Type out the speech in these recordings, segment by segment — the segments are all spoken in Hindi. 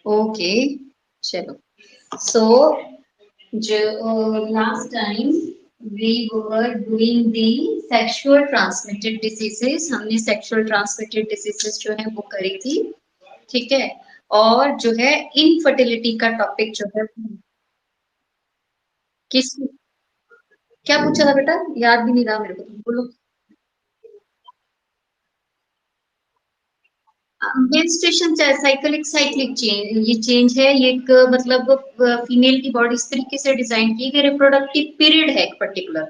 ओके, चलो। सो जो last time we were doing the sexual transmitted diseases, हमने सेक्सुअल ट्रांसमिटेड डिसीजेस जो है वो करी थी, ठीक है। और जो है इनफर्टिलिटी का टॉपिक जो है, किस, क्या पूछा था बेटा, याद भी नहीं रहा मेरे को, तुम बोलो। मेंस्ट्रुएशन साइकिल एक साइक्लिक चेंज, ये चेंज है, ये एक मतलब फीमेल की बॉडी इस तरीके से डिजाइन की कि रिप्रोडक्टिव पीरियड है एक पर्टिकुलर,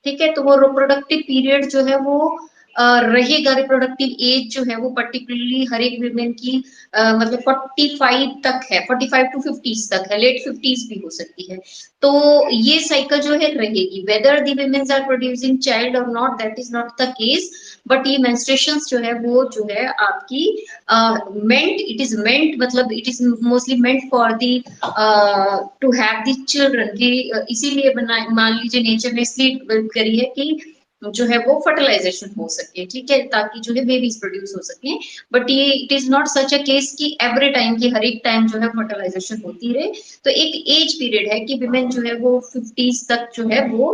ठीक है। तो वो रिप्रोडक्टिव पीरियड जो है वो रहेगा, रिप्रोडक्टिव एज जो है वो पर्टिकुलरली हर एक वीमेन की मतलब 45 तक है, 45 to 50 तक है, लेट 50s भी हो सकती है। तो ये साइकिल जो है रहेगी, whether the womens are producing child और not, that is not the case. But ये मेंस्ट्रुएशंस जो है वो जो है आपकी मेंट, इट इज मेंट, मतलब it is mostly meant for the to have the children की, इसीलिए बना, मान लीजिए नेचर ने इसलिए build करी है कि जो है वो फर्टिलाइजेशन हो सके, ठीक है, ताकि जो है बेबीज प्रोड्यूस हो सके। बट ये it is not such a case कि एवरी टाइम की हर एक टाइम जो है फर्टिलाइजेशन होती रहे। तो एक एज पीरियड है कि विमेन जो है वो 50s तक जो है वो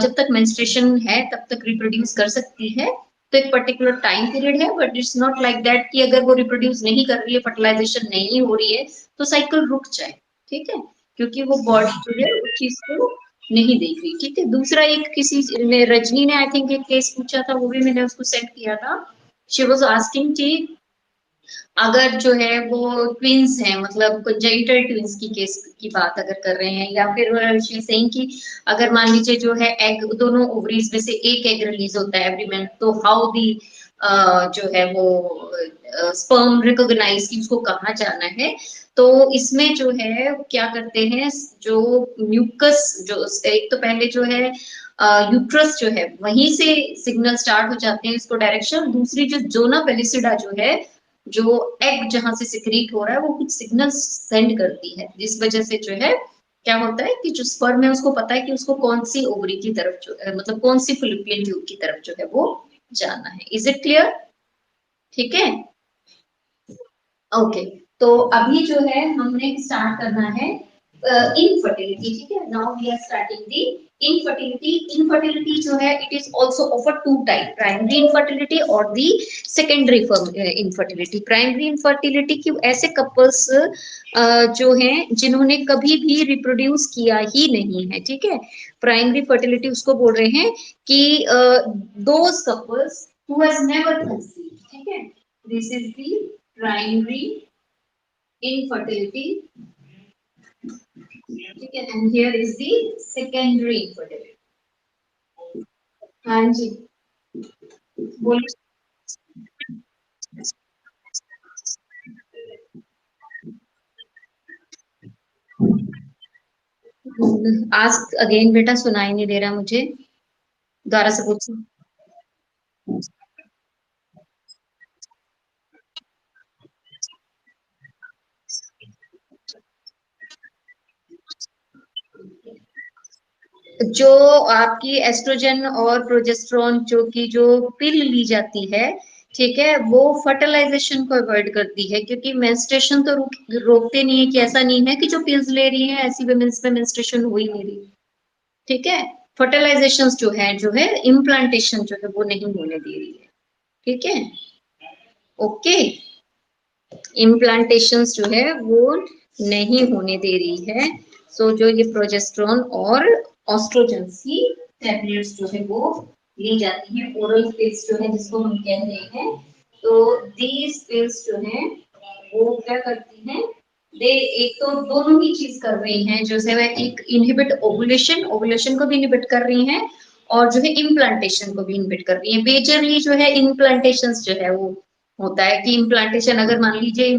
जब तक मेंस्ट्रुएशन है तब तक रिप्रोड्यूस कर सकती है। तो एक पर्टिकुलर टाइम पीरियड है, but it's not like that कि अगर वो रिप्रोड्यूस नहीं कर रही है, फर्टिलाइजेशन नहीं हो रही है, तो साइकिल रुक जाए, ठीक है, क्योंकि वो बॉडी जो है उस चीज को नहीं देख रही, ठीक है। दूसरा एक किसी ने, रजनी ने आई थिंक एक केस पूछा था, वो भी मैंने उसको सेंड किया था। शी वॉज आस्किंग कि अगर जो है वो ट्विंस हैं, मतलब कंजेनिटल ट्विंस की केस की बात अगर कर रहे हैं, या फिर शी सेइंग कि अगर मान लीजिए जो है एग, दोनों ओवरीज में से एक एग रिलीज होता है एवरी मंथ, तो हाउ दी जो है वो स्पर्म रिकॉग्नाइज की उसको कहाँ जाना है। तो इसमें जो है क्या करते हैं, जो म्यूकस, जो एक तो पहले जो है यूट्रस जो है वहीं से सिग्नल स्टार्ट हो जाते हैं इसको डायरेक्शन, दूसरी जो जोना पेलिसिडा जो है, जो एग जहां से सिक्रीट हो रहा है वो कुछ सिग्नल सेंड करती है, जिस वजह से जो है क्या होता है कि जो स्पर्म है उसको पता है कि उसको कौन सी ओवरी की तरफ जो है, मतलब कौन सी फिलिपियन ट्यूब की तरफ जो है वो जाना है। Is it clear? ठीक है, ओके। तो अभी जो है हमने स्टार्ट करना है इनफर्टिलिटी, ठीक है। Now we are starting the infertility. Infertility जो है it is also of two type, primary infertility और the secondary infertility. Primary infertility की ऐसे कपल्स जो हैं जिन्होंने कभी भी रिप्रोड्यूस किया ही नहीं है, ठीक है। प्राइमरी फर्टिलिटी उसको बोल रहे हैं कि those couples who has never conceived, ठीक है, this is the primary infertility, ठीक है, and here is the secondary infertility। हाँ जी, बोलिए। आज अगेन बेटा सुनाई नहीं दे रहा मुझे, दोबारा से पूछो। जो आपकी एस्ट्रोजन और प्रोजेस्टेरोन जो की जो पिल ली जाती है, ठीक है, वो फर्टिलाइजेशन को अवॉइड करती है, क्योंकि मेंस्ट्रुएशन तो रोकते नहीं है, कि ऐसा नहीं है कि जो पिल्स ले रही है ऐसी वुमेन्स में मेंस्ट्रुएशन हो ही नहीं रही, ठीक है। फर्टिलाइजेशन जो है इम्प्लांटेशन जो है वो नहीं होने दे रही है, ठीक है, ओके। इम्प्लांटेशंस जो है वो नहीं होने दे रही है। सो जो ये प्रोजेस्टेरोन और ऑस्ट्रोजन की टैबलेट्स जो है वो ली जाती हैं, ओरल पिल्स जो है जिसको हम कह रहे हैं। तो दीज पिल्स जो है वो क्या करती हैं, दे एक तो दोनों ही चीज कर रही हैं, जैसे वह एक इनहिबिट ओवुलेशन, ओवुलेशन को भी इनहिबिट कर रही हैं, और जो है इम्प्लांटेशन को भी इनहिबिट कर रही है। मेजरली जो है इम्प्लांटेशन जो है वो होता है कि इम्प्लांटेशन अगर मान लीजिए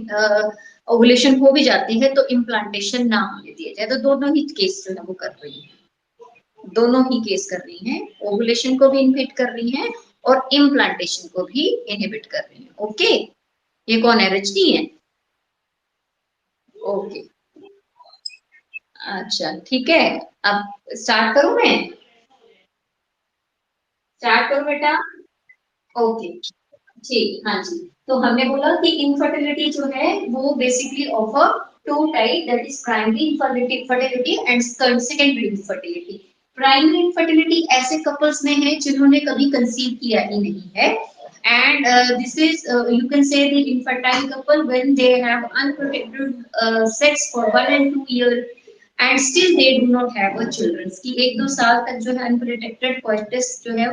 ओवुलेशन हो भी जाती है तो इम्प्लांटेशन ना होने दिया जाए, तो दोनों ही केस जो है वो कर रही है, दोनों ही केस कर रही हैं, ओवुलेशन को भी इनहिबिट कर रही हैं और इम्प्लांटेशन को भी इनहिबिट कर रही हैं, ओके। ये कौन है, रजनी है? ओके, अच्छा ठीक है। अब स्टार्ट करूं मैं? स्टार्ट करूं बेटा? ओके, ठीक, हाँ जी। तो हमने बोला कि इनफर्टिलिटी जो है वो basically of two type, that is primary infertility and secondary infertility. Primary infertility ऐसे कपल्स में है जिन्होंने कभी कंसीव किया ही नहीं है, and this is you can say the infertile couple when they have unprotected sex for 1 and 2 years and still they do not have a children, कि 1-2 साल तक जो है अनप्रोटेक्टेड कोइटस जो है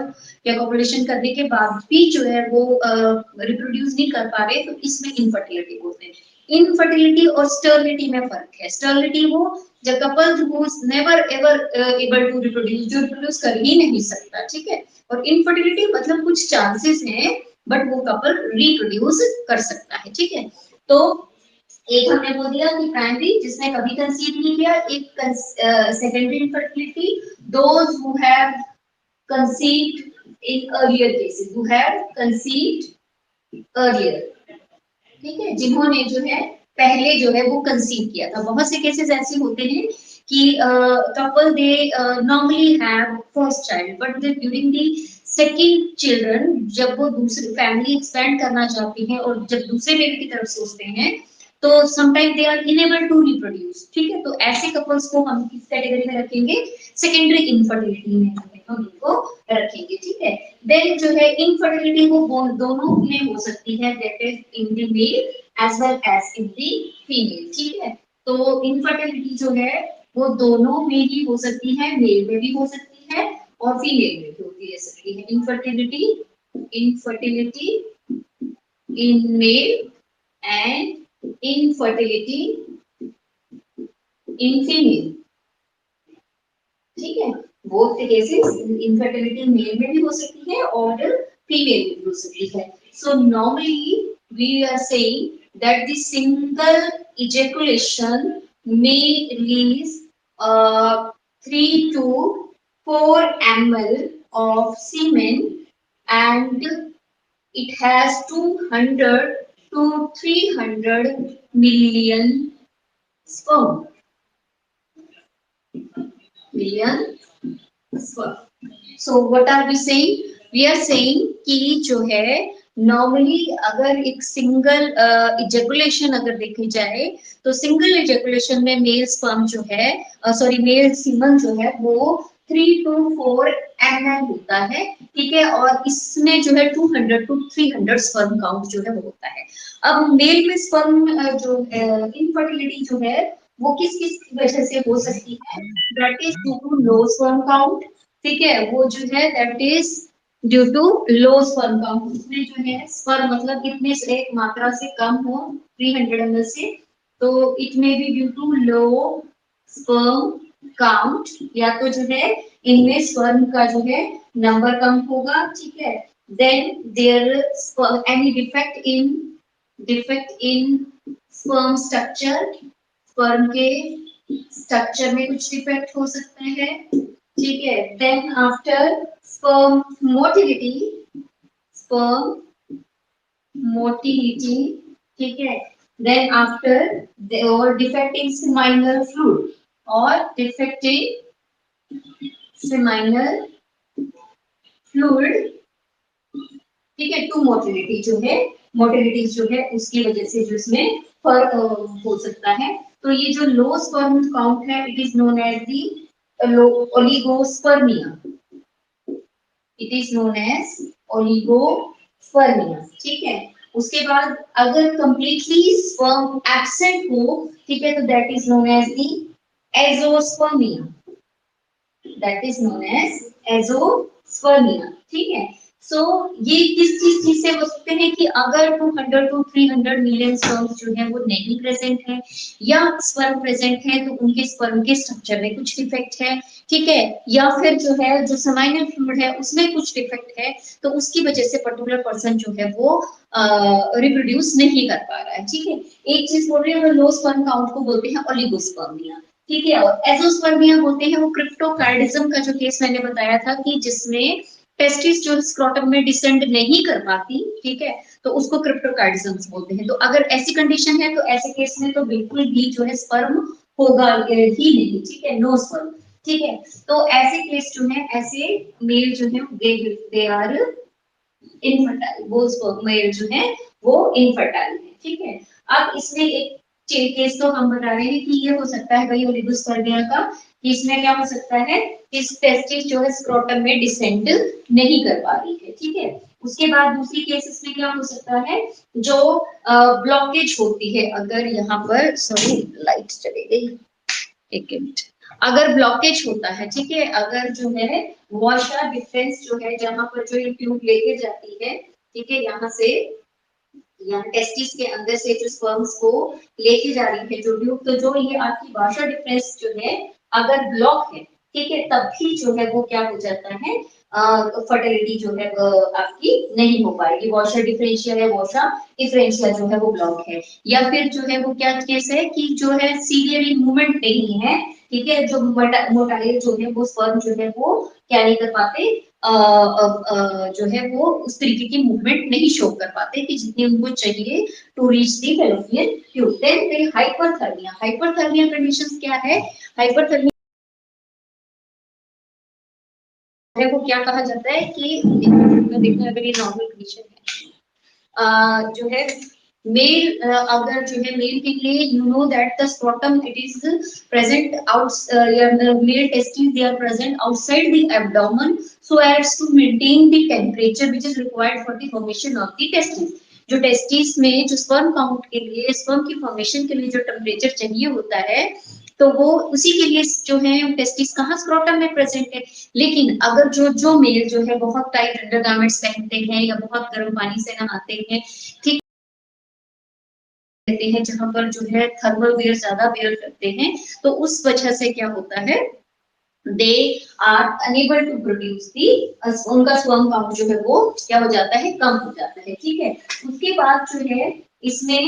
या कॉपुलेशन करने के बाद भी जो है वो रिप्रोड्यूस नहीं कर पा रहे, तो इसमें इनफर्टिलिटी बोलते हैं। इनफर्टिलिटी और स्टर्लिटी में फर्क है। स्टर्लिटी वो जब couple who never ever able to reproduce, जो रिप्रोड्यूस कर ही नहीं सकता, ठीक है। और इनफर्टिलिटी मतलब कुछ चांसेस हैं बट वो कपल रिप्रोड्यूस कर सकता है, ठीक है। तो एक हमने बोल दिया कि प्राइमरी जिसने कभी कंसीव नहीं किया, एक secondary infertility those who have conceived in earlier cases, who have conceived earlier, ठीक है, जिन्होंने जो है पहले जो है वो कंसीव किया था। बहुत से केसेस ऐसे होते हैं कि couple they normally have first child but during the second children, जब वो दूसरी फैमिली एक्सपेंड करना चाहते हैं और जब दूसरे बेबी की तरफ सोचते हैं तो sometime they are unable to reproduce, ठीक है। तो ऐसे कपल्स को हम किस कैटेगरी में रखेंगे, सेकेंडरी इनफर्टिलिटी में हम इनको रखेंगे, ठीक है। देन जो है इनफर्टिलिटी वो दोनों में हो सकती है, that is in the male as well as in the female, ठीक है। तो इनफर्टिलिटी जो है वो दोनों में ही हो सकती है, मेल में भी हो सकती है और फीमेल में भी होती रह सकती है। Infertility infertility in male and infertility in female, ठीक है। Both the cases infertility male में भी हो सकती है और फीमेल में भी हो सकती है। So normally we are saying that the single ejaculation may release 3 to 4 ml of semen and it has 200 to 300 million sperm, million so what are we saying, we are saying कि जो है नॉर्मली अगर एक सिंगल इजेकुलेशन अगर देखी जाए तो सिंगल इजेकुलेशन में मेल स्पर्म जो है सॉरी मेल सीमन जो है वो 3 to 4 ml होता है, ठीक है। और इसमें जो है 200 to 300 स्पर्म काउंट जो है वो होता है। अब मेल में स्पर्म जो इनफर्टिलिटी जो है वो किस किस वजह से हो सकती है, that is due to low sperm count, ठीक है। वो जो है that is due to low sperm count, उसमें जो है स्पर्म मतलब कितने से एक मात्रा से कम हो 300 ml से, तो it may be due to low sperm count, या तो जो है इनमें स्पर्म का जो है नंबर कम होगा, ठीक है। Then there any defect in sperm structure, sperm के स्ट्रक्चर में कुछ डिफेक्ट हो सकता है, ठीक है। Then after sperm motility, sperm motility, ठीक है। देन आफ्टर और डिफेक्ट इन सेमाइनल फ्लूइड और डिफेक्ट इन सेमाइनल फ्लूइड, ठीक है, टू मोटिलिटी जो है, मोटिलिटी जो है उसकी वजह से जो इसमें फर्क हो सकता है। तो ये जो लो स्पर्म काउंट है it is known as the oligospermia, it is known as oligospermia, ठीक है। उसके बाद अगर कंप्लीटली स्पर्म एब्सेंट हो, ठीक है, तो that is known as the azoospermia, that is known as azoospermia, ठीक है। सो ये किस चीज से हो सकते हैं कि अगर 200 to 300 मिलियन स्पर्म्स जो है वो नहीं प्रेजेंट है या स्पर्म प्रेजेंट है तो उनके स्पर्म के स्ट्रक्चर में कुछ डिफेक्ट है, ठीक है। या फिर जो है जो सेमाइनल फ्लूइड है उसमें कुछ डिफेक्ट है, तो उसकी वजह से पर्टिकुलर पर्सन जो है वो रिप्रोड्यूस नहीं कर पा रहा है, ठीक है। एक चीज बोल रही है लो स्पर्म काउंट को बोलते हैं ओलिगोस्पर्मिया, ठीक है। और एजोस्पर्मिया बोलते हैं वो क्रिप्टोकार्डिज्म का जो केस मैंने बताया था कि जिसमें टेस्टिस जो स्क्रोटम में डिसेंड नहीं कर पाती, ठीक है, तो उसको क्रिप्टोकार्डिज्म बोलते हैं। तो अगर ऐसी कंडीशन है तो ऐसे केस में तो बिल्कुल भी जो है स्पर्म होगा ही नहीं, ठीक है, नो स्पर्म, ठीक है। तो ऐसे केस जो है ऐसे मेल जो है दे आर इनफर्टाइल, वो स्पर्म मेल जो है वो इनफर्टाइल है, ठीक है। अब इसमें एक केस तो हम बता रहे हैं कि ये हो सकता है भाई ओलिगोस्पर्मिया का, कि इसमें क्या हो सकता है, इस टेस्टिस जो है स्क्रोटम में डिसेंड नहीं कर पा रही है, ठीक है। उसके बाद दूसरी केसेस में क्या हो सकता है, जो ब्लॉकेज होती है, अगर यहाँ पर सॉरी लाइट चली गई, एक मिनट, अगर ब्लॉकेज होता है, ठीक है, अगर जो है वॉशर डिफरेंस जो है, जहां पर जो ये ट्यूब लेके जाती है, ठीक है, यहाँ से, यहाँ टेस्टिस के अंदर से जो स्पर्म्स को लेके जा रही है जो ट्यूब, तो जो ये आपकी वॉशर डिफरेंस जो है अगर ब्लॉक है, ठीक है, तब भी जो है वो क्या हो जाता है, फर्टिलिटी जो है वो आपकी नहीं हो पाएगी। वॉशर डिफरेंशियल है, वॉशर डिफरेंशियल जो है वो ब्लॉक है, या फिर जो है वो क्या केस है कि जो है सीरियली मूवमेंट नहीं है, ठीक है, जो मोटाइल जो है वो स्पर्म जो है वो क्या नहीं कर पाते, जो है वो उस तरीके की मूवमेंट नहीं शो कर पाते कि जितनी उनको चाहिए to reach the fallopian tube. Then hyperthermia, hyperthermia conditions क्या है, हाइपरथर्मिया वो क्या कहा जाता है कि देखना अगर ये नॉर्मल कंडीशन है, जो है मेल, अगर जो है मेल के लिए you know that the scrotum it is present out, male testis they are present outside the abdomen so as to maintain the temperature which is required for the formation of the testis. जो टेस्टिस में जो स्पर्म काउंट के लिए, स्पर्म की फॉर्मेशन के लिए जो टेम्परेचर चाहिए होता है, तो वो उसी के लिए जो है टेस्टिस कहाँ, स्क्रोटम में प्रेजेंट है। लेकिन अगर जो मेल जो है बहुत टाइट अंडरगारमेंट्स पहनते हैं या बहुत गर्म पानी से नहाते हैं, ठीक रहते हैं, जहां पर जो है थर्मल वेयर ज्यादा वेयर करते हैं, तो उस वजह से क्या होता है, they are unable to produce the, उनका स्पर्म काउंट जो है वो क्या हो जाता है, कम हो जाता है, ठीक है। उसके बाद जो है इसमें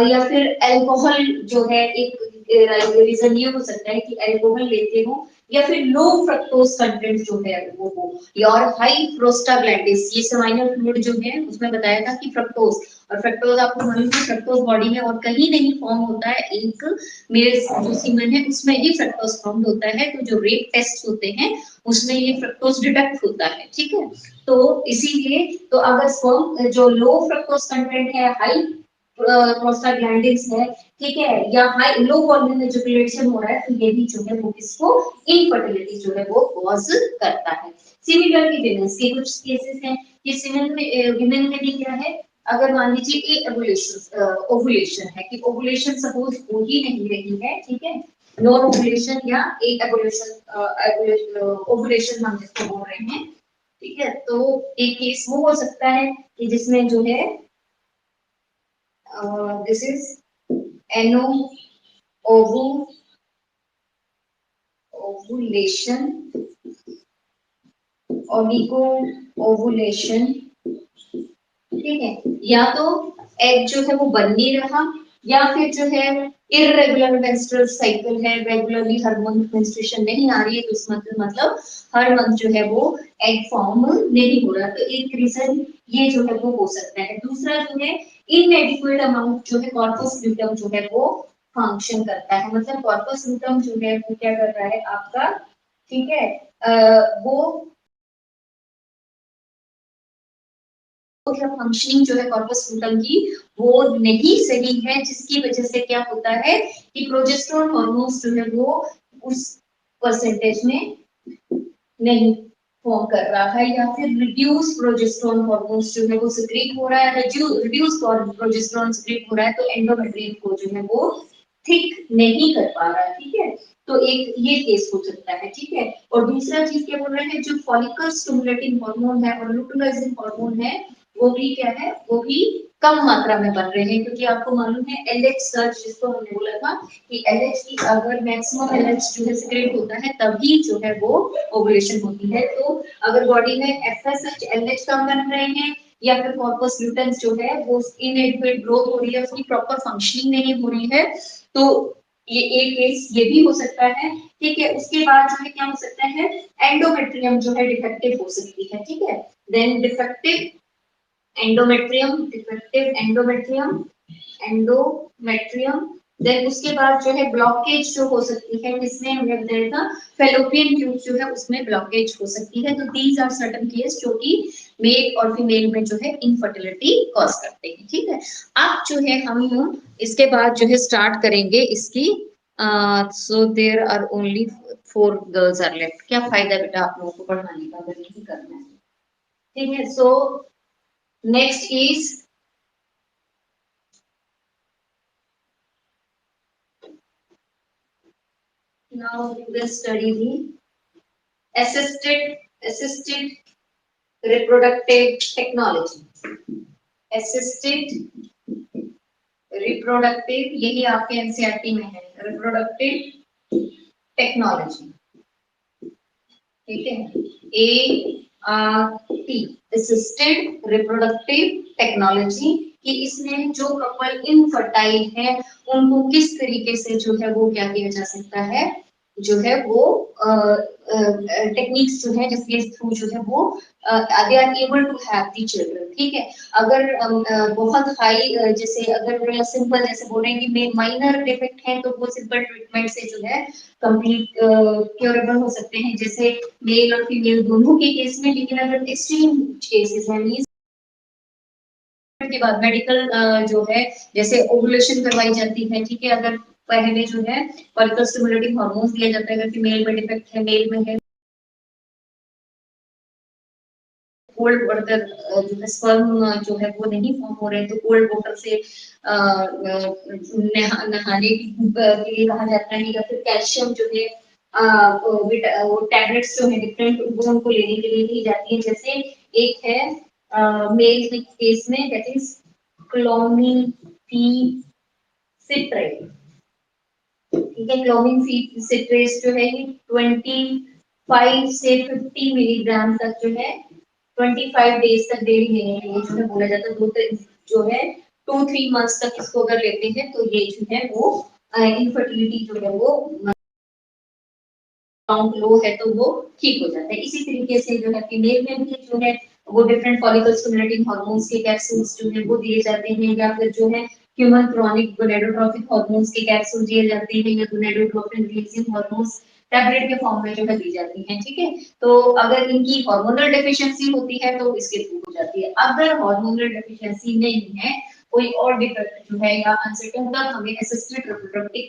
या फिर अल्कोहल जो है, एक रीजन ये हो सकता है कि अल्कोहल लेते हो, या फिर लो फ्रक्टोज कंटेंट जो है वो हो, या और हाई प्रोस्टाग्लैंडिस, ये सेमाइनल फ्लूइड जो है उसमें बताया था कि फ्रक्टोज, और फ्रक्टोज आपको मालूम है फ्रक्टोज बॉडी में और कहीं नहीं फॉर्म होता है, एक मेल जो सीमन है उसमें ही फ्रक्टोज फॉर्म होता है, तो जो रेप टेस्ट होते हैं उसमें ये फ्रक्टोज डिटेक्ट होता है, ठीक है। तो इसीलिए तो अगर स्पर्म जो लो फ्रक्टोज कंटेंट है, हाई प्रोस्टाग्लैंडिन्स है, ठीक है, या हाई लो वॉल्यूम में जो क्रिएशन हो रहा है, तो ये भी जो है वो किसको, इनफर्टिलिटी जो है वो कॉज करता है। सिमिलरली विमेंस के कुछ केसेस हैं कि विमेन में भी क्या है, अगर मान लीजिए एवोल्यूशन ओवुलेशन है, कि ओवुलेशन सपोज हो ही नहीं रही है, ठीक है, नॉन ओवुलेशन या एक एवोल्यूशन, ओवुलेशन हम जिसको बोल रहे हैं, ठीक है, तो एक केस वो हो सकता है कि जिसमें जो है this is anovulation, oligo ovulation, ठीक है, या तो एग जो है वो बन नहीं रहा, या फिर जो है इरेगुलर मेंस्ट्रुअल साइकिल है, रेगुलरली हर मंथ मेंस्ट्रुएशन नहीं आ रही है, तो इस मतलब हर मंथ जो है वो एग फॉर्म नहीं हो रहा, तो एक रीजन ये जो है वो हो सकता है। दूसरा जो है इनएडिक्वेट अमाउंट जो है कॉर्पस ल्यूटम जो है वो फंक्शन करता है, मतलब कॉर्पस ल्यूटम जो है वो क्या कर रहा है आपका, ठीक है, वो फंक्शनिंग जो है कॉर्पस लूटम की वो नहीं सही है, जिसकी वजह से क्या होता है कि प्रोजेस्टेरोन हार्मोन्स जो है वो उस परसेंटेज में नहीं फॉर्म कर रहा है, या फिर रिड्यूस प्रोजेस्टेरोन हार्मोन्स जो है वो सिक्रीट हो रहा है, रिड्यूस प्रोजेस्टेरोन सिक्रीट हो रहा है, तो एंडोमेट्रियम को जो है वो थिक नहीं कर पा रहा है, ठीक है। तो एक ये केस हो सकता है, ठीक है। और दूसरा चीज क्या बोल रहे हैं, जो फॉलिकल स्टिमुलेटिंग हार्मोन है और लुटिनाइजिंग हार्मोन है, वो भी क्या है, वो भी कम मात्रा में बन रहे हैं, क्योंकि आपको मालूम है एलएच सर्च जिसको हमने बोला था कि एलएच की अगर मैक्सिमम एलएच जो है सिक्रेट होता है तभी जो है वो ओवुलेशन होती है, तो अगर बॉडी में एफएसएच एलएच कम बन रहे हैं, या फिर कॉर्पस ल्यूटेंस जो है वो इनएडिक्वेट ग्रोथ हो रही है, उसकी प्रॉपर फंक्शनिंग नहीं हो रही है, तो ये एक केस ये भी हो सकता है, ठीक है। उसके बाद जो है क्या हो सकता है, एंडोमेट्रियम जो है डिफेक्टिव हो सकती है, ठीक है, then defective endometrium, defective endometrium, endometrium, then उसके बाद जो है ब्लॉकेज जो हो सकती है, जिसमें हमने बताया था फेलोपियन ट्यूब जो है उसमें ब्लॉकेज हो सकती है, तो दीज आर सर्टेन केस जो कि मेल और फीमेल में जो है इनफर्टिलिटी कॉज करते हैं। ठीक है, अब जो है हम इसके बाद जो है स्टार्ट करेंगे इसकी। So there are only 4 girls are left. क्या फायदा बेटा आप लोगों को पढ़ाने का अगर नहीं करना है। ठीक है, so next is now we will study the assisted reproductive technology। assisted reproductive, यही आपके एनसीईआरटी में है, reproductive technology। ठीक है, ART assisted reproductive technology, कि इसमें जो कपल इनफर्टाइल है उनको किस तरीके से जो है वो क्या किया जा सकता है, जो है वो टेक्निक्स जो है जिसके थ्रू जो है वो they are able to have the children. ठीक है, अगर बहुत हाई जैसे अगर सिंपल जैसे बोल रहे हैं कि माइनर डिफेक्ट है तो वो सिंपल ट्रीटमेंट से जो है कंप्लीट क्योरेबल हो सकते हैं, जैसे मेल और फीमेल दोनों के केस में। लेकिन अगर एक्सट्रीम केसेस है के बाद मेडिकल जो है जैसे ओवुलेशन करवाई जाती है। ठीक है, अगर पहले जो है फॉलिकल स्टिमुलेटिंग हार्मोन्स दिया जाता है, अगर फीमेल में डिफेक्ट है मेल में है, कोल्ड वाटर जो है स्पर्म जो है वो नहीं फॉर्म हो रहे तो कोल्ड वाटर से नहाने के लिए कहा जाता है, या फिर कैल्शियम जो है वो टैबलेट्स जो है डिफरेंट वो उनको लेने के लिए दी जाती है। जैसे एक है मेल के केस में दैट इज क्लोमिफेसिट्राइड। ठीक है, क्लोमिफेसिट्राइड जो है 25 से 50 मिलीग्राम तक जो है 25 डेज तक डेली लेने के लिए जो है बोला जाता है। जो है 2-3 मंथ्स तक इसको अगर लेते हैं तो ये जो है वो इनफर्टिलिटी जो है वो काउंट लो है तो वो ठीक हो जाता है। इसी तरीके से जो है फीमेल में भी जो है वो डिफरेंट फॉलिकल स्टिमुलेटिंग हार्मोन्स के कैप्सूल्स जो है वो दिए जाते हैं, या फिर जो है ह्यूमन क्रॉनिक गोनेडोट्रोपिक हार्मोन्स के कैप्सूल दिए जाते हैं, या गोनेडोट्रोपिन रिलीजिंग हार्मोन्स टैबलेट के फॉर्म में जो है दी जाती हैं। ठीक है, तो अगर इनकी हार्मोनल डेफिशिएंसी होती है तो इसके थ्रू हो जाती है। अगर हार्मोनल डेफिशिएंसी नहीं है, कोई और डिफेक्ट जो है या अनसर्टेन, तब हमें असिस्टेड रिप्रोडक्टिव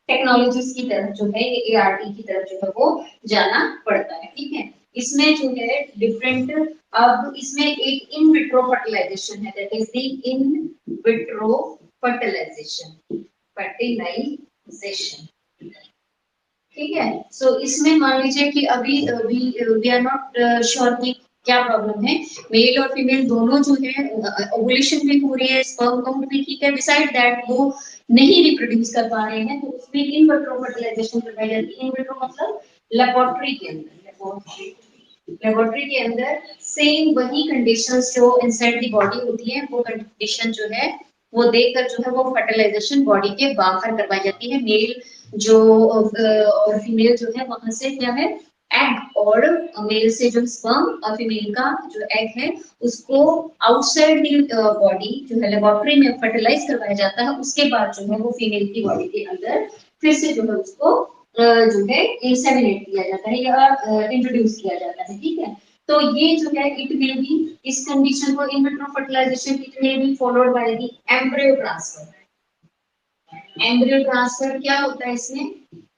टेक्नोलॉजीज की तरफ जो है ये एआरटी की तरफ जो है वो जाना पड़ता है। ठीक है, इसमें जो है डिफरेंट, अब इसमें एक इन विट्रो फर्टिलाइजेशन है, that is the in vitro fertilization fertilization. ठीक है, सो इसमें मान लीजिए कि अभी वी आर नॉट श्योर कि क्या प्रॉब्लम है, मेल और फीमेल दोनों जो है ओवुलेशन भी हो रही है, स्पर्म काउंट भी ठीक है, बिसाइड दैट वो नहीं रिप्रोड्यूस कर पा रहे हैं, तो उसमें इन विट्रो फर्टिलाइजेशन करवाई जाती है। इन विट्रो मतलब लेबोरेटरी के अंदर, लेबोरेटरी के अंदर सेम वही कंडीशंस जो इनसाइड द बॉडी होती है वो कंडीशन जो है वो देखकर जो है वो फर्टिलाइजेशन बॉडी के बाहर करवाई जाती है। मेल जो और फीमेल जो है वहां से क्या है एग, और मेल से जो स्पर्म और फीमेल का जो एग है उसको आउटसाइड द बॉडी जो है लेबोरेटरी में फर्टिलाइज करवाया जाता है। उसके बाद जो है वो फीमेल की बॉडी के अंदर फिर से जो है उसको जो है इंसेमिनेट किया जाता है या इंट्रोड्यूस किया जाता है। ठीक है, तो ये जो है इट विल बी, इस कंडीशन को in vitro fertilization it will be followed by the embryo transfer. Embryo transfer क्या होता है इसमें,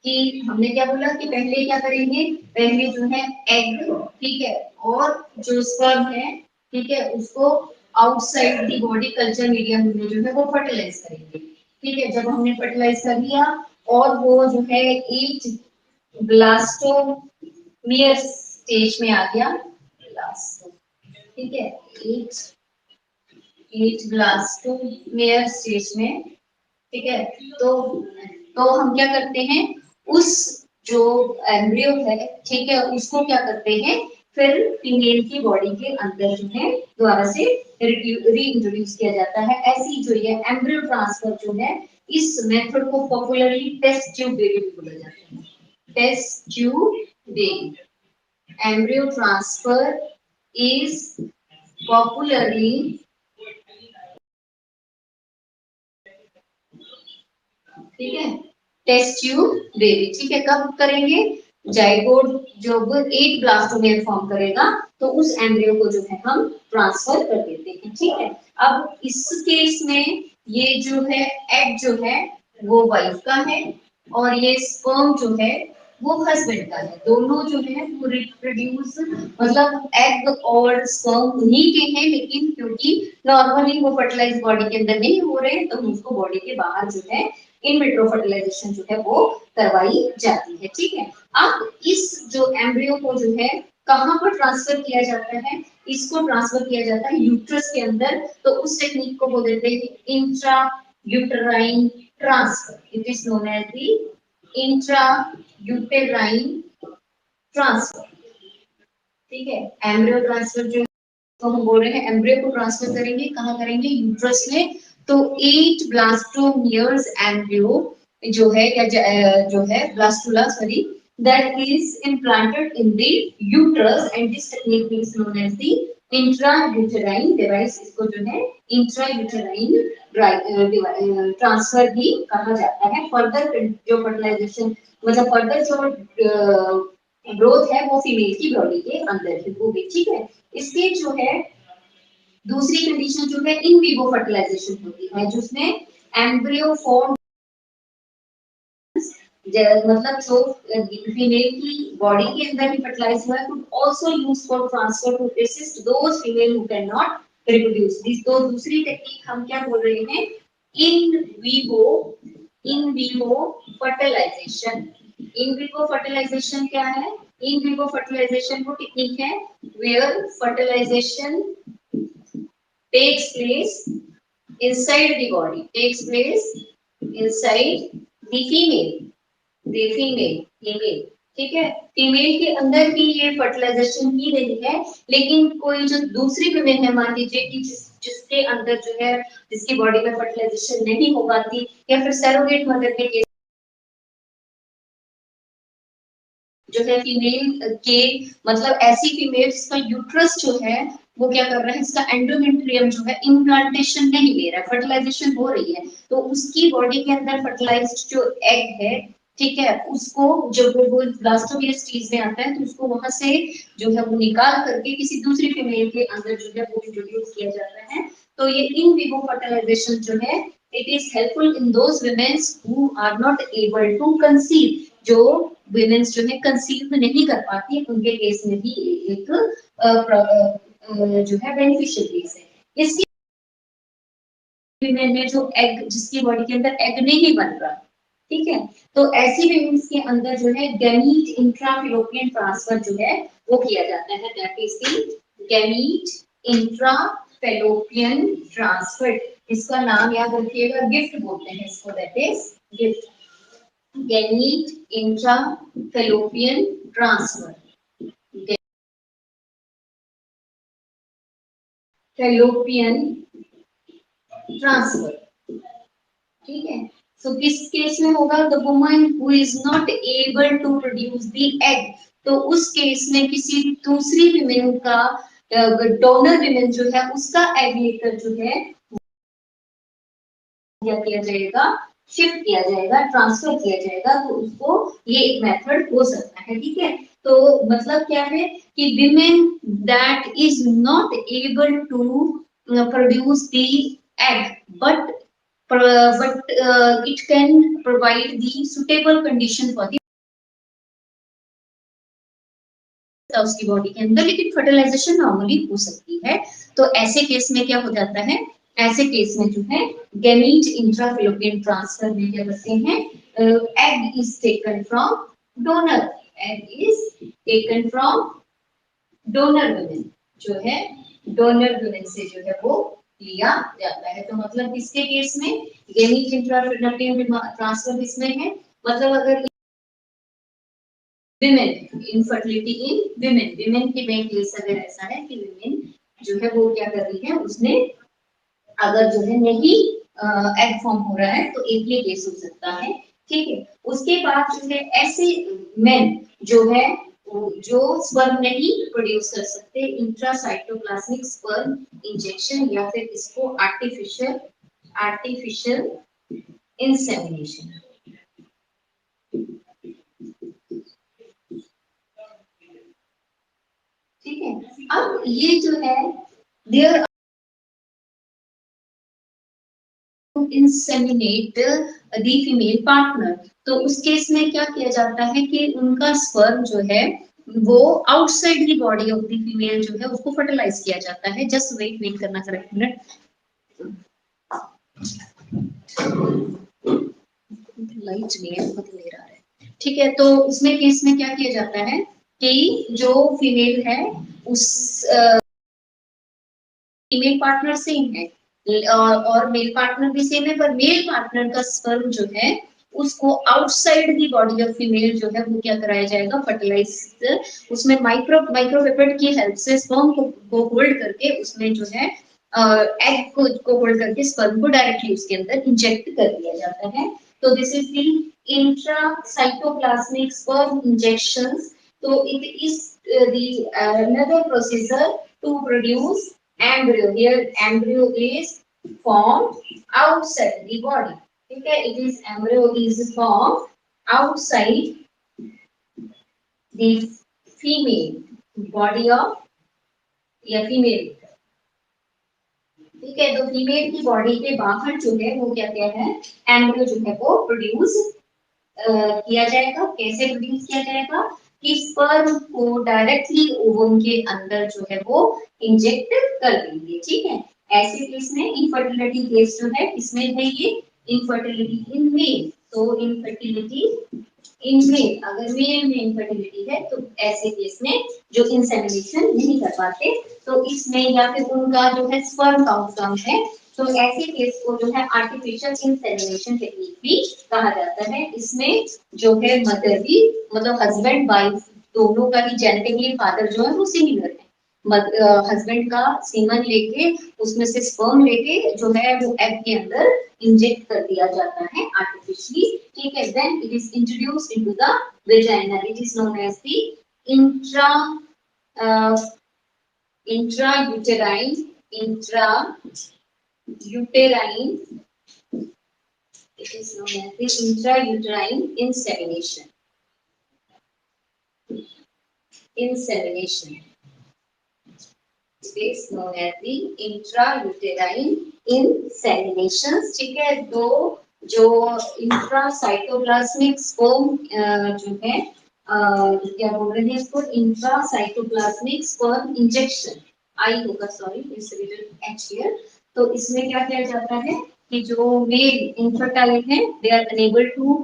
कि हमने क्या बोला कि पहले क्या करेंगे, पहले जो है एग, ठीक है, और जो स्पर्म है, ठीक है, उसको outside the body culture medium में जो है वो फर्टिलाइज करेंगे। ठीक है, जब हमने फर्टिलाइज कर लिया और वो जो है एज ब्लास्टोमियर स्टेज में आ गया, ठीक है, एज ब्लास्टोमियर स्टेज में, ठीक है, तो हम क्या करते हैं, उस जो एम्ब्रियो है, ठीक है, उसको क्या करते हैं फिर फीमेल की बॉडी के अंदर जो है दोबारा से रीइंट्रोड्यूस किया जाता है। ऐसी जो ये एम्ब्रियो ट्रांसफर जो है इस मेथड को पॉपुलरली टेस्ट ट्यूब बेबी बोला जाता है। Test tube baby embryo transfer is popularly, ठीक है, टेस्ट ट्यूब बेबी। ठीक है, कब करेंगे, जाइगोट जब 8 ब्लास्टोमेर फॉर्म करेगा तो उस एम्ब्रियो को जो है हम ट्रांसफर कर देते हैं, ठीक है। अब इस केस में ये जो है एग जो है वो वाइफ का है और ये स्पर्म जो है वो हस्बैंड का है। दोनों जो है वो रिप्रोड्यूस मतलब एग और स्पर्म उन्हीं के हैं, लेकिन क्योंकि नॉर्मली वो फर्टिलाइज बॉडी के अंदर नहीं हो रहे हैं तो उसको बॉडी के बाहर जो है इन विट्रो फर्टिलाइजेशन जो है वो करवाई जाती है, ठीक है। अब इस जो एम्ब्रियो को जो है कहाँ पर ट्रांसफर किया जाता है, इसको ट्रांसफर किया जाता है यूट्रस के अंदर। तो उस टेक्निक को बोल देते हैं intra uterine transfer. It is known as the intra uterine transfer, ठीक है। एम्ब्रियो ट्रांसफर जो तो हम बोल रहे हैं एम्ब्रियो को ट्रांसफर करेंगे, कहाँ करेंगे, यूट्रस में। तो 8 ब्लास्टोमियर्स एम्ब्रियो जो है या जो है blastula sorry that is implanted in the uterus and this technique is known as the intrauterine device। इसको जो है intrauterine ट्रांसफर भी कहा जाता है। फर्दर जो फर्टिलाइजेशन मतलब फर्दर जो ग्रोथ है वो फीमेल की बॉडी के अंदर ही होगी, ठीक है। इसके जो है दूसरी कंडीशन जो है इन विवो फर्टिलाइजेशन होती है, जिसमें एम्ब्रियो फॉर्म मतलब जो फीमेल की बॉडी के अंदर भी फर्टिलाइज हुआ है could also use for transfer to assist those female who can not reproduce. This तो दूसरी टेक्निक हम क्या बोल रहे हैं, in vivo in vivo fertilization. In vivo fertilization क्या है, इन विवो फर्टिलाइजेशन वो टेक्निक है where fertilization takes place inside the body, takes place inside the female, the female, ठीक है। फीमेल के अंदर भी ये फर्टिलाइजेशन की गई है, लेकिन कोई जो दूसरी फीमेल है मान लीजिए कि जिसके अंदर जो है जिसकी बॉडी में फर्टिलाइजेशन नहीं हो पाती या फिर सरोगेट मदर के केस जो है फीमेल के मतलब ऐसी फीमेल जिसका यूट्रस जो है वो क्या कर रहा है, इसका एंडोमेट्रियम जो है इम्प्लांटेशन नहीं ले रहा है, फर्टिलाइजेशन हो रही है, तो उसकी बॉडी के अंदर फर्टिलाइज्ड जो एग है, ठीक है, उसको जब वो ब्लास्टोमियर स्टेज में आता है तो उसको वहां से जो है वो निकाल करके किसी दूसरी फीमेल के अंदर जो है वो इंट्रोड्यूस किया जाता है। तो ये इन विवो फर्टिलाइजेशन जो है it is helpful in those womens who are not able to conceive. जो वुमेन्स जो है कंसीव नहीं कर पाती उनके केस में भी एक जो है बेनिफिशियल केस है। इसकी विमेन में जो एग जिसकी बॉडी के अंदर एग नहीं बन रहा, ठीक है, तो ऐसी विमेन्स के अंदर जो है गैमीट इंट्राफिलोपियन ट्रांसफर जो है वो किया जाता है, that is the gamete intrafallopian transfer. इसका नाम याद रखिएगा, गिफ्ट बोलते हैं इसको, that is gift, gamete intrafallopian transfer, fallopian transfer, ठीक है। सो किस केस में होगा, the woman who is not able to produce the egg, तो उस केस में किसी दूसरी विमेन का डोनर विमेन जो है उसका एग लेकर जो है क्या किया जाएगा, शिफ्ट किया जाएगा, ट्रांसफर किया जाएगा, तो उसको ये एक मेथड हो सकता है, ठीक है। तो मतलब क्या है कि women that is not able to produce the egg but it can provide the suitable condition for the उसकी बॉडी के अंदर, लेकिन फर्टिलाइजेशन नॉर्मली हो सकती है। तो ऐसे केस में क्या हो जाता है, ऐसे केस में जो है गैमीट इंट्राफिलोपियन ट्रांसफर में क्या करते हैं, egg is taken from donor, egg is taken from donor women, जो है डोनर वुमेन से जो है वो लिया जाता है। तो मतलब इसके केस में गैमीट इंट्राफिलोपियन ट्रांसफर इसमें है, मतलब अगर विमेन इनफर्टिलिटी इन विमेन, विमेन के में केस अगर ऐसा है कि विमेन जो है वो क्या कर रही है, उसने अगर जो है नहीं एग फॉर्म हो रहा है तो एक ये केस हो सकता है, ठीक है। उसके बाद जो है ऐसे मेन जो है जो स्पर्म नहीं प्रोड्यूस कर सकते, इंट्रासाइटोप्लाज्मिक स्पर्म इंजेक्शन या फिर इसको आर्टिफिशियल आर्टिफिशियल इंसेमिनेशन, अब ये जो है there inseminate the female partner, तो उस केस में क्या किया जाता है कि उनका स्पर्म जो है वो outside the body of the female जो है उसको फर्टिलाइज किया जाता है। जस्ट वेट वेट करना जरा एक मिनट, लाइट नहीं है, बहुत अंधेरा आ रहा है। ठीक है, तो उसमें केस में क्या किया जाता है कि जो फीमेल है उस फीमेल पार्टनर सेम है और मेल पार्टनर भी सेम है, पर मेल पार्टनर का स्पर्म जो है उसको outside the body of female जो है वो क्या कराया जाएगा, फर्टिलाइज। उसमें माइक्रोपिपेट की हेल्प से स्पर्म को होल्ड करके उसमें जो है एग को होल्ड करके स्पर्म को डायरेक्टली उसके अंदर इंजेक्ट कर दिया जाता है। तो this is the intracytoplasmic sperm injections. तो it is the another procedure to produce embryo. Here embryo is formed outside the body. Okay, it is embryo is formed outside the female body of या फीमेल। ठीक है, तो फीमेल की बॉडी के बाहर जो है वो क्या क्या है, एम्ब्रियो जो है वो प्रोड्यूस किया जाएगा। कैसे प्रोड्यूस किया जाएगा कि स्पर्म को डायरेक्टली ओवम के अंदर जो है वो इंजेक्ट कर देंगे। ठीक है, ऐसे केस में इनफर्टिलिटी केस जो है इसमें है ये इनफर्टिलिटी इन मेल। तो इनफर्टिलिटी इन मेल, अगर मेल में इनफर्टिलिटी है तो ऐसे केस में जो इंसेमिनेशन नहीं कर पाते तो इसमें या फिर उनका जो है स्पर्म काउंट कम है तो ऐसे केस को जो है आर्टिफिशियल इंसेमिनेशन टेक्निक भी कहा जाता है। इसमें जो है मदर भी मतलब हस्बैंड वाइफ दोनों का ही जेनेटिकली फादर जो है वो सिमिलर है। हस्बैंड का सीमन लेके उसमें से स्पर्म लेके जो है वो एग के अंदर इंजेक्ट कर दिया जाता है आर्टिफिशियली। ठीक है, then it is introduced into the vagina, it is known as the intra intrauterine it is known as the intrauterine insemination it is known as the intrauterine insemination। ठीक है, दो जो इंट्रासाइटोप्लाज्मिक स्पर्म जो है क्या बोल रहे हैं इसको, इंट्रासाइटोप्लाज्मिक स्पर्म इंजेक्शन, आई होगा sorry it's written H here. तो इसमें क्या किया जाता है कि जो मेल इनफर्टाइल है they are unable to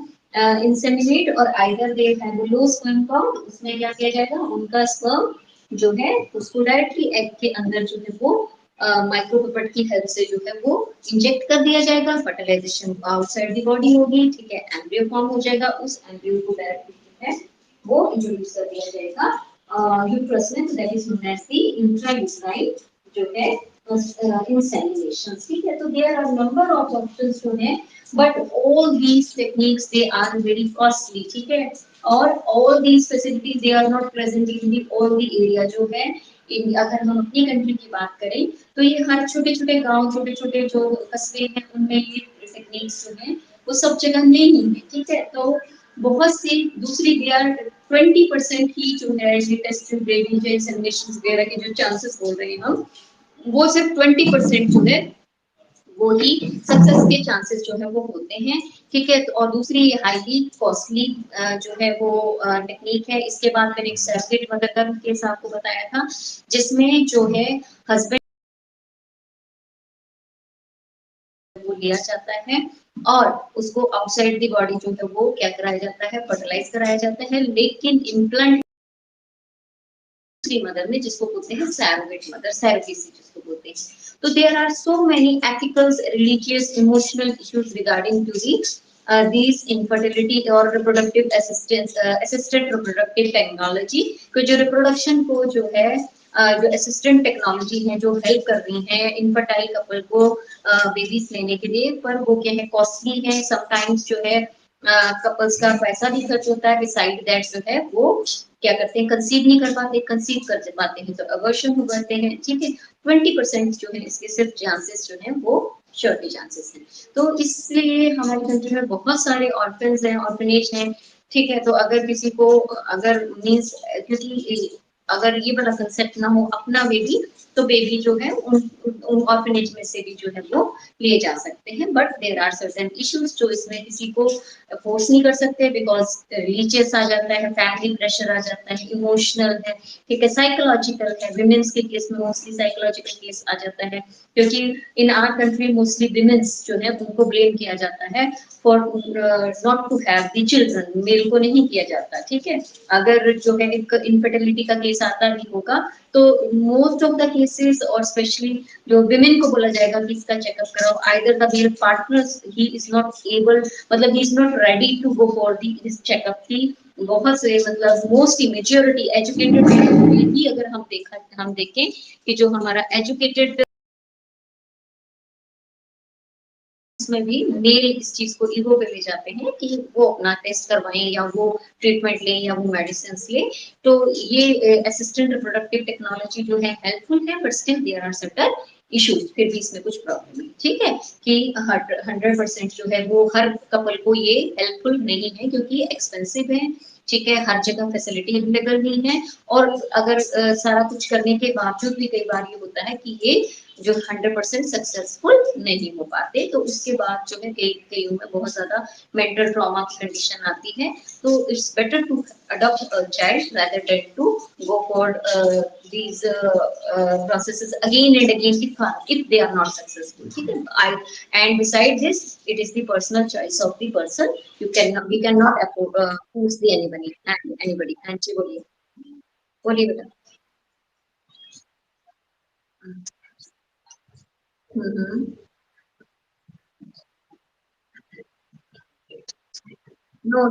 inseminate और either they have low sperm count, उसमें क्या किया जाएगा उनका स्पर्म जो है उसको डायरेक्टली एग के अंदर जो है वो माइक्रोपिपेट की हेल्प से जो है वो इंजेक्ट कर दिया जाएगा। फर्टिलाइजेशन आउटसाइड द बॉडी होगी। ठीक है, एम्ब्रियो फॉर्म हो जाएगा, उस एम्ब्रियो को डायरेक्टली जो है वो इंट्रोड्यूस कर दिया जाएगा यूट्रस में, that is known as the intrauterine जो है इंसेमिनेशन। ठीक है, तो there are number of options जो है but all these techniques they are very costly. ठीक है, और all these facilities they are not present in the all the area जो है। अगर हम अपनी कंट्री की बात करें तो ये हर छोटे छोटे गांव छोटे छोटे जो कस्बे हैं उनमें ये टेक्निक्स जो है वो सब जगह नहीं है। ठीक है, तो बहुत सी दूसरी दे आर 20% ही जो है ये टेस्ट बेबी जो इंसेमिनेशन वगैरह के जो चांसेस बोल रहे हैं हम वो सिर्फ 20% जो है वो ही सक्सेस के चांसेस जो है वो होते हैं। ठीक है, तो और दूसरी हाईली कॉस्टली जो है वो टेक्निक है। इसके बाद मैंने एक सर्किट मदर का केस आपको बताया था जिसमें जो है हस्बैंड वो लिया जाता है और उसको आउटसाइड द बॉडी जो है वो क्या कराया जाता है, फर्टिलाइज कराया जाता है। लेकिन इम्प्लांट मदर में जिसको बोलते हैं सैरोगेट मदर, सैरोगेसी जिसको बोलते हैं। तो there are so many ethical religious emotional issues regarding to these infertility और reproductive assistance assisted reproductive technology को जो reproduction को जो है जो assistant technology है जो help कर रही हैं infertile couple को babies लेने के लिए, पर वो क्या है costly है। sometimes जो है कपल्स का पैसा भी खर्च होता है, बिसाइड दैट जो है वो क्या करते हैं कंसीव नहीं कर पाते, कंसीव कर पाते हैं तो अबॉर्शन हो जाते हैं। ठीक है, 20% जो है इसके सिर्फ चांसेस जो है वो श्योरिटी चांसेस हैं। तो इसलिए हमारी कंट्री में बहुत सारे ऑर्फन्स हैं, ऑर्फनेज हैं। ठीक है, तो अगर किसी को अगर मीन्स क्योंकि अगर ये वाला कंसेप्ट ना हो अपना बेबी, तो बेबी जो है उन ऑर्फनेज में से भी जो है वो लिए जा सकते हैं। But there are certain issues जो इसमें किसी को फोर्स नहीं कर सकते, बिकॉज रिलीजियस आ जाता है, फैमिली प्रेशर आ जाता है, इमोशनल है, ठीक है, साइकोलॉजिकल है। विमेन्स के केस में मोस्टली साइकोलॉजिकल केस आ जाता है, क्योंकि in our country mostly womens जो है उनको ब्लेम किया जाता है for not to have the children, male को नहीं किया जाता, ठीक है। अगर जो है एक इनफर्टिलिटी का केस आता भी होगा तो मोस्ट ऑफ द केसेस और स्पेशली जो विमेन को बोला जाएगा कि इसका चेकअप कराओ, either the male partner he is not able, मतलब he is not ready to go for this checkup की। बहुत से मतलब मोस्टली मेजोरिटी एजुकेटेड ही, अगर हम देखें कि जो हमारा एजुकेटेड में भी मेल इस चीज को ईगो पे ले जाते हैं कि वो अपना टेस्ट करवाएं या वो ट्रीटमेंट लें या वो मेडिसिन ले। तो ये असिस्टेंट रिप्रोडक्टिव टेक्नोलॉजी जो है हेल्पफुल है, but still there are certain issues, फिर भी इसमें कुछ प्रॉब्लम है, ठीक है, कि 100% जो है वो हर कपल को ये हेल्पफुल नहीं है, क्योंकि एक्सपेंसिव है, ठीक है, हर जगह फैसिलिटी अवेलेबल नहीं है। और अगर सारा कुछ करने के बावजूद भी कई बार ये होता है कि ये जो 100% सक्सेसफुल नहीं हो पाते, तो उसके बाद जो है कईयों में बहुत ज्यादा मेंटल ट्रॉमा की कंडीशन आती है। तो it's better to adopt a child rather than to go for these processes again and again if they are not successful, ठीक है। And beside this, it is the personal choice of the person, we cannot afford force the anybody। हाँ जी, बोलिए, बोलिए बेटा। हम्म। नो,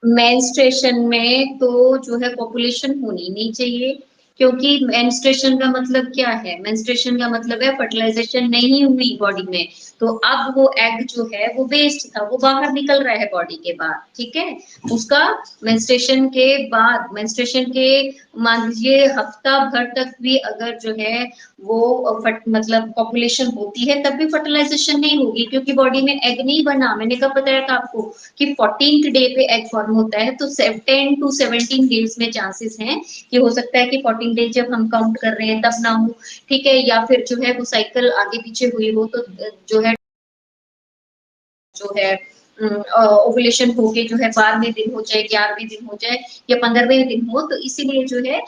मेंस्ट्रुएशन में तो जो है पॉपुलेशन होनी नहीं चाहिए, क्योंकि मेंस्ट्रुएशन का मतलब क्या है, मेंस्ट्रुएशन का मतलब है फर्टिलाइजेशन नहीं हुई बॉडी में, तो अब वो एग जो है वो वेस्ट था, वो बाहर निकल रहा है बॉडी के बाद, ठीक है। उसका मेंस्ट्रुएशन के बाद, मेंस्ट्रुएशन के मान लीजिए हफ्ता भर तक भी अगर जो है वो मतलब पॉपुलेशन होती है तब भी फर्टिलाइजेशन नहीं होगी, क्योंकि बॉडी में एग नहीं बना। मैंने कब बताया था आपको कि 14th डे पे एग फॉर्म होता है, तो 10 to 17 डेज में चांसेस हैं कि हो सकता है कि 14 डेज जब हम काउंट कर रहे हैं तब ना हो, ठीक है, या फिर जो है वो साइकिल आगे पीछे हुई हो, तो जो है जो है ओवुलेशन होके जो है 12वें दिन हो जाए, 11वें दिन हो जाए या 15वें दिन हो, तो इसीलिए जो है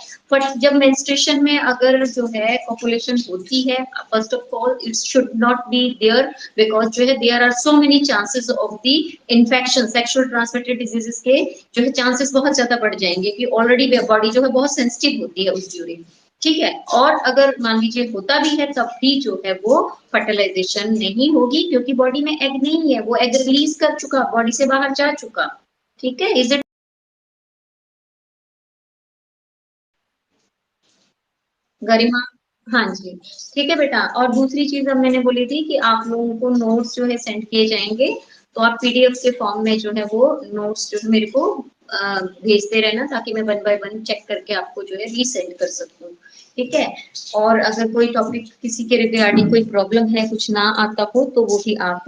जब मेंस्ट्रुएशन में अगर जो है ओवुलेशन होती है, first of all it should not be there, because जो है there are so many chances of the infection, sexual transmitted diseases के जो है चांसेस बहुत ज्यादा बढ़ जाएंगे, कि ऑलरेडी बॉडी जो है बहुत सेंसिटिव होती है उस ड्यूरिंग, ठीक है। और अगर मान लीजिए होता भी है तब भी जो है वो फर्टिलाइजेशन नहीं होगी, क्योंकि बॉडी में एग नहीं है, वो एग रिलीज कर चुका, बॉडी से बाहर जा चुका, ठीक है। इज इट गरिमा? हाँ जी, ठीक है बेटा। और दूसरी चीज अब मैंने बोली थी कि आप लोगों को नोट्स जो है सेंड किए जाएंगे, तो आप पीडीएफ के फॉर्म में जो है वो नोट्स जो है मेरे को भेजते रहना, ताकि मैं वन बाय वन चेक करके आपको जो है रीसेंड कर सकूँ, ठीक है। और अगर कोई टॉपिक किसी के रिगार्डिंग कोई प्रॉब्लम है, कुछ ना आता हो, तो वो भी आप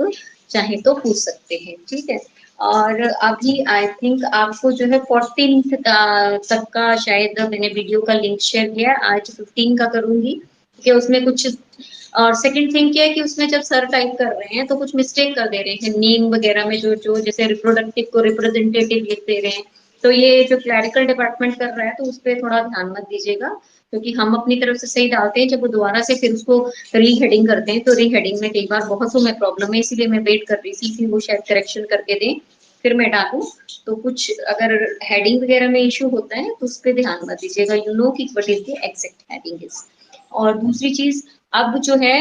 चाहे तो पूछ सकते हैं, ठीक है। और अभी आई थिंक आपको जो है 14th तक का शायद मैंने वीडियो का लिंक शेयर किया है, आज 15 का करूंगी, कि उसमें कुछ। और सेकंड थिंग क्या है कि उसमें जब सर टाइप कर रहे हैं तो कुछ मिस्टेक कर दे रहे हैं नेम वगैरह में, जो जो जैसे रिप्रोडक्टिव को रिप्रेजेंटेटिव लिख दे रहे हैं, तो ये जो क्लैरिकल डिपार्टमेंट कर रहा है तो उस पर थोड़ा ध्यान मत दीजिएगा, क्योंकि हम अपनी तरफ से सही डालते हैं, जब वो दोबारा से फिर उसको री हेडिंग करते हैं तो री हेडिंग में कई बार बहुत सौ में प्रॉब्लम है, इसीलिए मैं वेट कर रही थी कि वो शायद करेक्शन करके दें फिर मैं डालूं। तो कुछ अगर हेडिंग वगैरह में इशू होता है तो उस पर ध्यान मत दीजिएगा, यू नो कि what is the exact heading is. और दूसरी चीज, अब जो है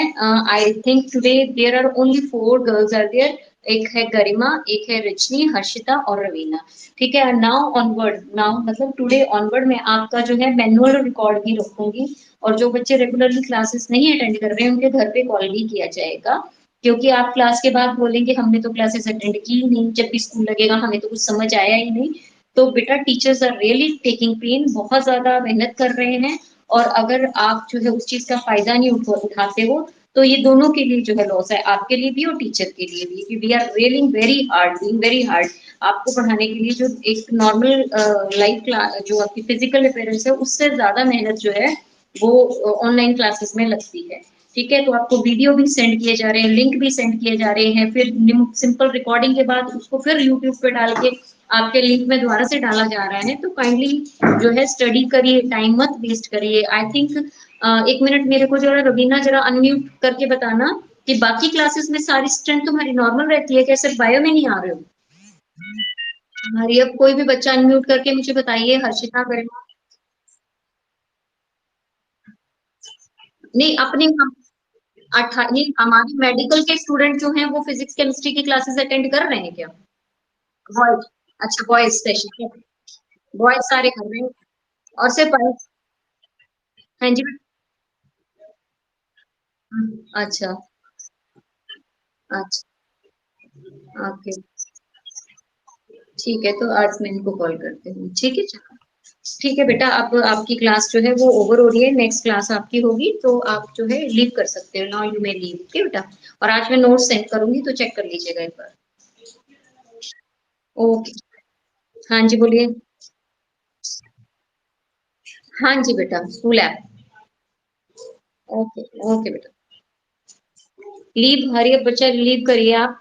I think today there are only 4 girls are there, एक है गरिमा, एक है रजनी, हर्षिता और रवीना, ठीक है। नाउ ऑनवर्ड, नाउ मतलब टुडे ऑनवर्ड मैं आपका जो है मैनुअल रिकॉर्ड भी रखूंगी, और जो बच्चे रेगुलरली क्लासेस नहीं अटेंड कर रहे हैं उनके घर पे कॉल भी किया जाएगा, क्योंकि आप क्लास के बाद बोलेंगे हमने तो क्लासेस अटेंड की ही नहीं, जब भी स्कूल लगेगा हमें तो कुछ समझ आया ही नहीं। तो बेटा teachers are really taking pain, बहुत ज्यादा मेहनत कर रहे हैं, और अगर आप जो है उस चीज का फायदा नहीं उठाते हो, तो ये दोनों के लिए जो है लॉस है, आपके लिए भी और टीचर के लिए भी, कि we are reeling very hard, doing very hard. आपको पढ़ाने के लिए जो एक नॉर्मल लाइफ क्लास जो आपकी फिजिकल अपेयरेंस है, उससे ज्यादा मेहनत जो है वो ऑनलाइन क्लासेस में लगती है। ठीक है, तो आपको वीडियो भी सेंड किए जा रहे हैं, लिंक भी सेंड किए जा रहे हैं, फिर सिंपल रिकॉर्डिंग के बाद उसको फिर यूट्यूब पे डाल के आपके लिंक में दोबारा से डाला जा रहा है। तो काइंडली जो है स्टडी करिए, टाइम मत वेस्ट करिए। आई थिंक 1 मिनट मेरे को जरा रवीना जरा अनम्यूट करके बताना कि बाकी क्लासेस में सारी स्ट्रेंथ तुम्हारी नॉर्मल रहती है क्या, सिर्फ बायो में नहीं आ रहे हो? हमारी अब कोई भी बच्चा अनम्यूट करके मुझे बताइए, हर्षिता गरिमा। नहीं अपने हम नहीं, हमारी मेडिकल के स्टूडेंट जो हैं वो फिजिक्स केमिस्ट्री की क्लासेस अटेंड कर रहे हैं क्या? बॉयज? अच्छा बॉयज सेशन, बॉयज सारे कर रहे हैं और सिर्फ बॉयज? हाँ जी। अच्छा अच्छा। ओके ठीक है, तो आज मैं इनको कॉल करती हूँ, ठीक है चलो। ठीक है बेटा, अब आपकी क्लास जो है वो ओवर हो रही है, नेक्स्ट क्लास आपकी होगी, तो आप जो है लीव कर सकते हो, now you may leave, okay बेटा। और आज मैं नोट सेंड करूंगी तो चेक कर लीजिएगा एक बार। ओके। हाँ जी बोलिए। हाँ जी बेटा, स्कूल ऐप। ओके ओके बेटा। लीव, हरी अब बच्चा लीव करिए आप।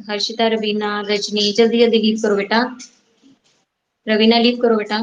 हर्षिता, रवीना, रजनी, जल्दी जल्दी लीव करो बेटा। रवीना लीव करो बेटा।